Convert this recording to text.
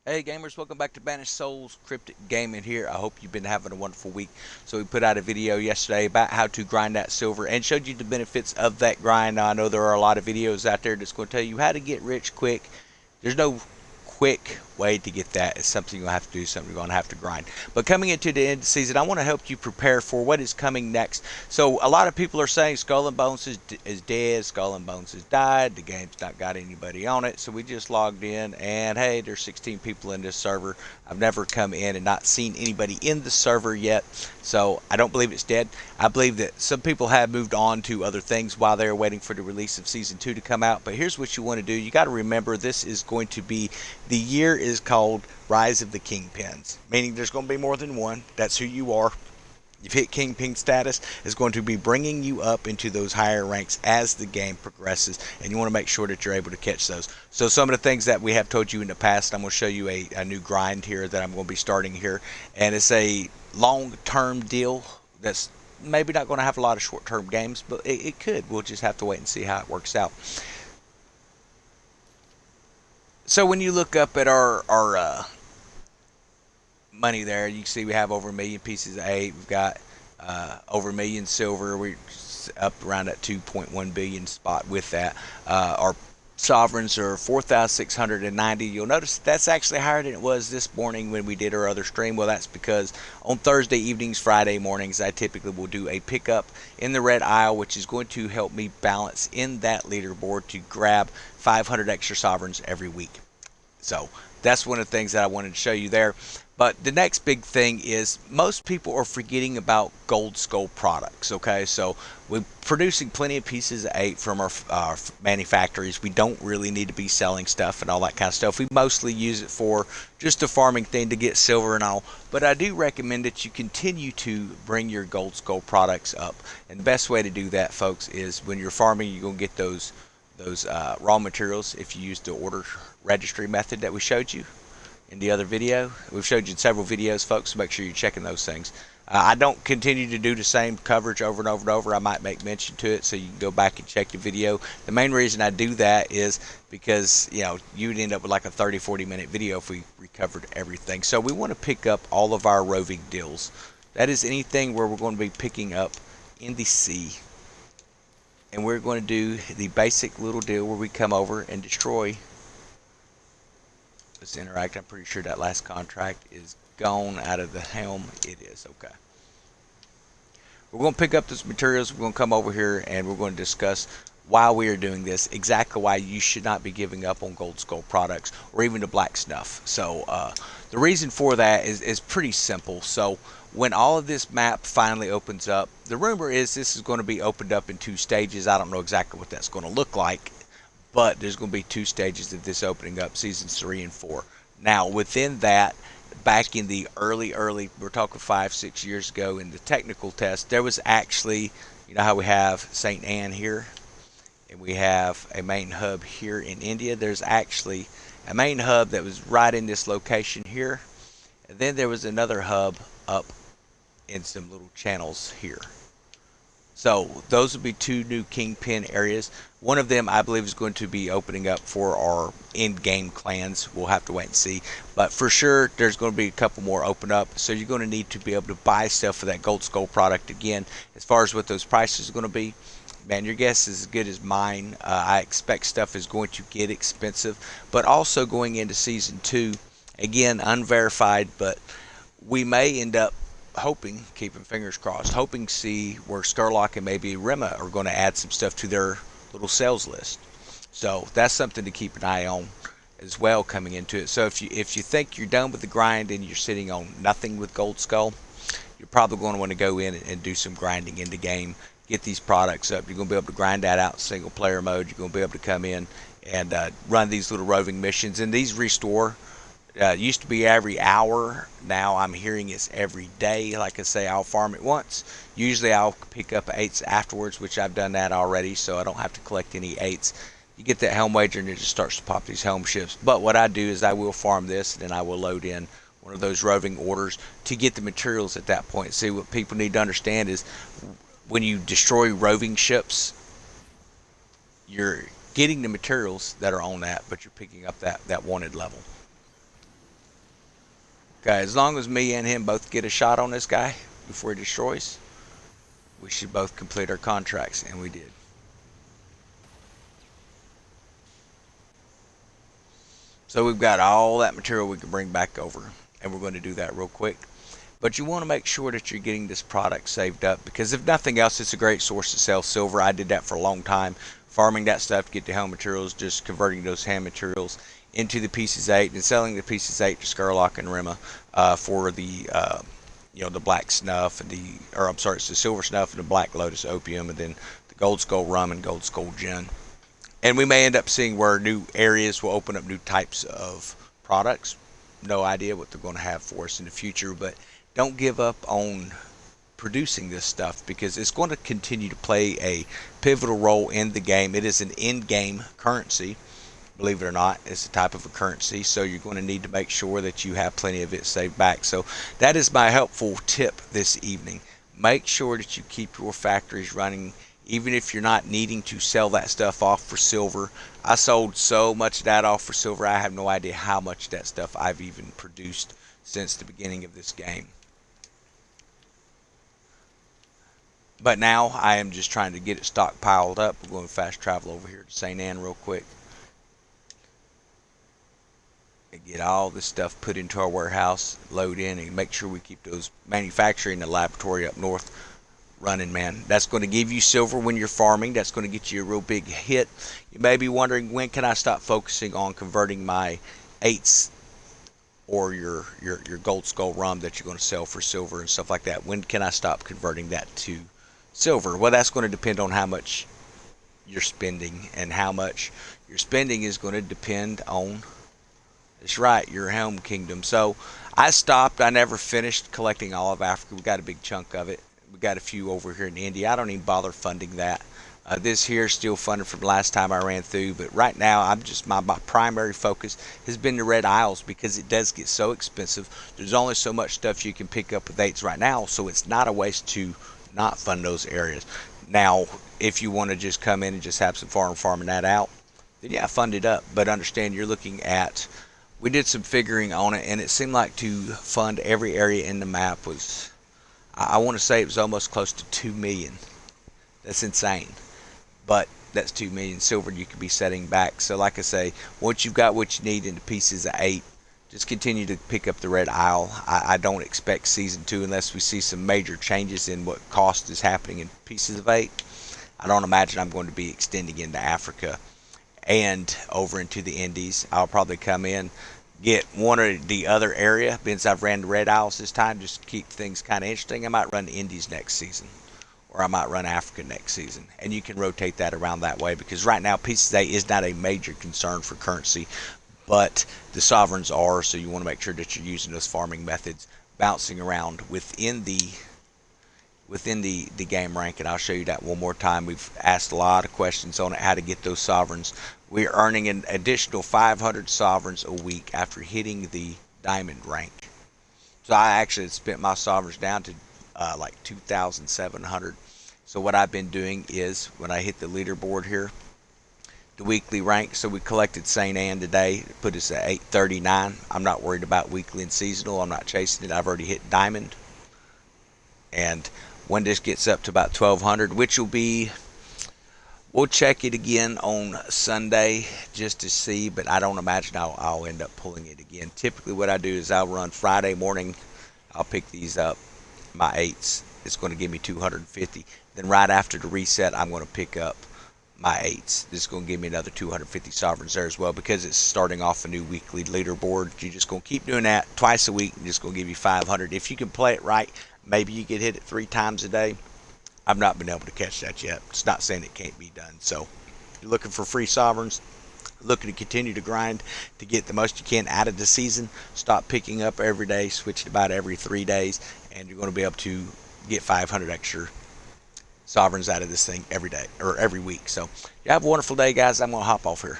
Hey gamers, welcome back to Banished Souls Cryptic Gaming here. I hope you've been having a wonderful week. So we put out a video yesterday about how to grind that silver and showed you the benefits of that grind. Now, I know there are a lot of videos out there that's going to tell you how to get rich quick. There's no quick way to get that. It's something you'll have to do, something you're going to have to grind. But coming into the end of the season, I want to help you prepare for what is coming next. So a lot of people are saying Skull and Bones is dead, Skull and Bones has died, the game's not got anybody on it. So we just logged in and hey, there's 16 people in this server. I've never come in and not seen anybody in the server yet. So I don't believe it's dead. I believe that some people have moved on to other things while they're waiting for the release of Season 2 to come out. But here's what you want to do. You got to remember this is going to be, the year is called Rise of the Kingpins, meaning there's going to be more than one. That's who you are. You've hit Kingpin status. Is going to be bringing you up into those higher ranks as the game progresses, and you want to make sure that you're able to catch those. So some of the things that we have told you in the past, I'm going to show you a new grind here that I'm going to be starting here, and it's a long-term deal that's maybe not going to have a lot of short-term games, but it could. We'll just have to wait and see how it works out. So when you look up at our money there, you can see we have over a million pieces of 8. We've got over a million silver. We're up around that 2.1 billion spot with that. Our sovereigns are 4,690. You'll notice that's actually higher than it was this morning when we did our other stream. Well, that's because on Thursday evenings, Friday mornings, I typically will do a pickup in the red isle, which is going to help me balance in that leaderboard to grab 500 extra sovereigns every week. So that's one of the things that I wanted to show you there. But the next big thing is most people are forgetting about Gold Skull products. Okay, so we're producing plenty of pieces of 8 from our manufactories. We don't really need to be selling stuff and all that kind of stuff. We mostly use it for just a farming thing to get silver and all. But I do recommend that you continue to bring your Gold Skull products up. And the best way to do that, folks, is when you're farming, you're going to get those raw materials if you use the order registry method that we showed you in the other video. We've showed you in several videos, folks, so make sure you're checking those things. I don't continue to do the same coverage over and over and over. I might make mention to it so you can go back and check the video. The main reason I do that is because, you know, you'd end up with like a 30-40 minute video if we recovered everything. So we want to pick up all of our roving deals. That is anything where we're going to be picking up in the sea. And we're going to do the basic little deal where we come over and destroy. Let's interact. I'm pretty sure that last contract is gone out of the helm. It is. Okay. We're going to pick up those materials. We're going to come over here and we're going to discuss why we are doing this, exactly why you should not be giving up on Gold Skull products or even the black snuff. So the reason for that is pretty simple. So when all of this map finally opens up, the rumor is this is going to be opened up in 2 stages. I don't know exactly what that's going to look like, but there's going to be 2 stages of this opening up, seasons 3 and 4. Now, within that, back in the early, we're talking 5-6 years ago in the technical test, there was actually, you know how we have St. Anne here, and we have a main hub here in India. There's actually a main hub that was right in this location here, and then there was another hub up in some little channels here. So those will be 2 new Kingpin areas. One of them I believe is going to be opening up for our in-game clans. We'll have to wait and see. But for sure there's going to be a couple more open up. So you're going to need to be able to buy stuff for that Gold Skull product again. As far as what those prices are going to be, man, your guess is as good as mine. I expect stuff is going to get expensive. But also going into Season 2, again, unverified, but we may end up hoping, keeping fingers crossed, hoping to see where Skurlock and maybe Rima are going to add some stuff to their little sales list. So that's something to keep an eye on as well coming into it. So if you think you're done with the grind and you're sitting on nothing with Gold Skull, you're probably going to want to go in and do some grinding in the game, get these products up. You're going to be able to grind that out in single player mode. You're going to be able to come in and run these little roving missions, and these restore. Used to be every hour. Now I'm hearing it's every day. Like I say, I'll farm it once. Usually I'll pick up 8s afterwards, which I've done that already, so I don't have to collect any 8s. You get that helm wager and it just starts to pop these helm ships. But what I do is I will farm this, and then I will load in one of those roving orders to get the materials at that point. See, what people need to understand is when you destroy roving ships, you're getting the materials that are on that, but you're picking up that wanted level. Okay, as long as me and him both get a shot on this guy before he destroys, we should both complete our contracts, and we did. So we've got all that material we can bring back over, and we're going to do that real quick. But you want to make sure that you're getting this product saved up, because if nothing else, it's a great source to sell silver. I did that for a long time, farming that stuff to get the helm materials, just converting those hand materials into the pieces 8 and selling the pieces 8 to Skurlock and Rima for the the black snuff and it's the silver snuff and the black lotus opium, and then the gold skull rum and gold skull gin. And we may end up seeing where new areas will open up new types of products. No idea what they're going to have for us in the future, but don't give up on producing this stuff, because it's going to continue to play a pivotal role in the game. It is an in-game currency, believe it or not. It's a type of a currency, so you're going to need to make sure that you have plenty of it saved back. So that is my helpful tip this evening. Make sure that you keep your factories running, even if you're not needing to sell that stuff off for silver. I sold so much of that off for silver, I have no idea how much of that stuff I've even produced since the beginning of this game. But now I am just trying to get it stockpiled up. We're going to fast travel over here to St. Anne real quick and get all this stuff put into our warehouse, load in, and make sure we keep those manufacturing and laboratory up north running, man. That's going to give you silver when you're farming. That's going to get you a real big hit. You may be wondering, when can I stop focusing on converting my 8s or your gold skull rum that you're going to sell for silver and stuff like that? When can I stop converting that to silver? Well, that's going to depend on how much you're spending, and how much you're spending is going to depend on, that's right, your home kingdom. So I stopped. I never finished collecting all of Africa. We got a big chunk of it. We got a few over here in India. I don't even bother funding that. This here is still funded from last time I ran through, but right now I'm just my primary focus has been the Red Isles, because it does get so expensive. There's only so much stuff you can pick up with 8s right now, so it's not a waste to not fund those areas. Now, if you want to just come in and just have some farming that out, then yeah, fund it up. But understand, you're looking at, we did some figuring on it, and it seemed like to fund every area in the map was, I want to say it was almost close to 2 million. That's insane. But that's 2 million silver you could be setting back. So like I say, once you've got what you need into pieces of 8, just continue to pick up the Red Isle. I don't expect Season 2, unless we see some major changes in what cost is happening in pieces of 8. I don't imagine I'm going to be extending into Africa and over into the Indies. I'll probably come in, get one or the other area, since I've ran the Red Isles this time, just to keep things kind of interesting. I might run the Indies next season, or I might run Africa next season, and you can rotate that around that way, because right now pieces 8 is not a major concern for currency, but the sovereigns are, so you want to make sure that you're using those farming methods, bouncing around within the game rank. And I'll show you that one more time. We've asked a lot of questions on it, how to get those sovereigns. We're earning an additional 500 sovereigns a week after hitting the diamond rank. So I actually spent my sovereigns down to like 2,700. So what I've been doing is, when I hit the leaderboard here, the weekly rank, so we collected St. Anne today, put us at 839. I'm not worried about weekly and seasonal. I'm not chasing it. I've already hit diamond. And when this gets up to about 1,200, which will be, we'll check it again on Sunday just to see, but I don't imagine I'll end up pulling it again. Typically what I do is I'll run Friday morning. I'll pick these up, my 8s. It's going to give me 250. Then right after the reset, I'm going to pick up my 8s. This is going to give me another 250 sovereigns there as well, because it's starting off a new weekly leaderboard. You're just going to keep doing that twice a week, and it's going to give you 500. If you can play it right, maybe you get hit it 3 times a day. I've not been able to catch that yet. It's not saying it can't be done. So if you're looking for free sovereigns, looking to continue to grind to get the most you can out of the season, stop picking up every day, switch to about every 3 days, and you're going to be able to get 500 extra sovereigns out of this thing every day, or every week. So you have a wonderful day, guys. I'm going to hop off here.